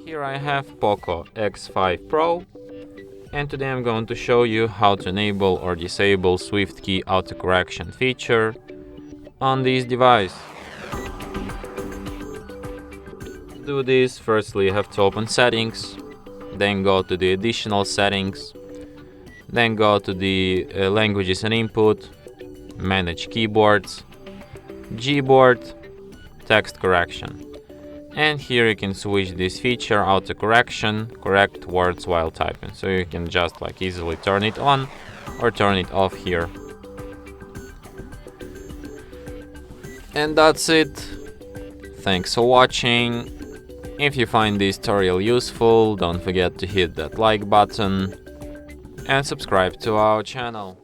Here I have POCO X5 Pro, and today I'm going to show you how to enable or disable Swift key autocorrection feature on this device. To do this, firstly you have to open settings, then go to the additional settings, then go to the languages and input, manage keyboards, Gboard, text correction. And here you can switch this feature autocorrection, correct words while typing. So you can just easily turn it on or turn it off here. And that's it. Thanks for watching. If you find this tutorial useful, don't forget to hit that like button and subscribe to our channel.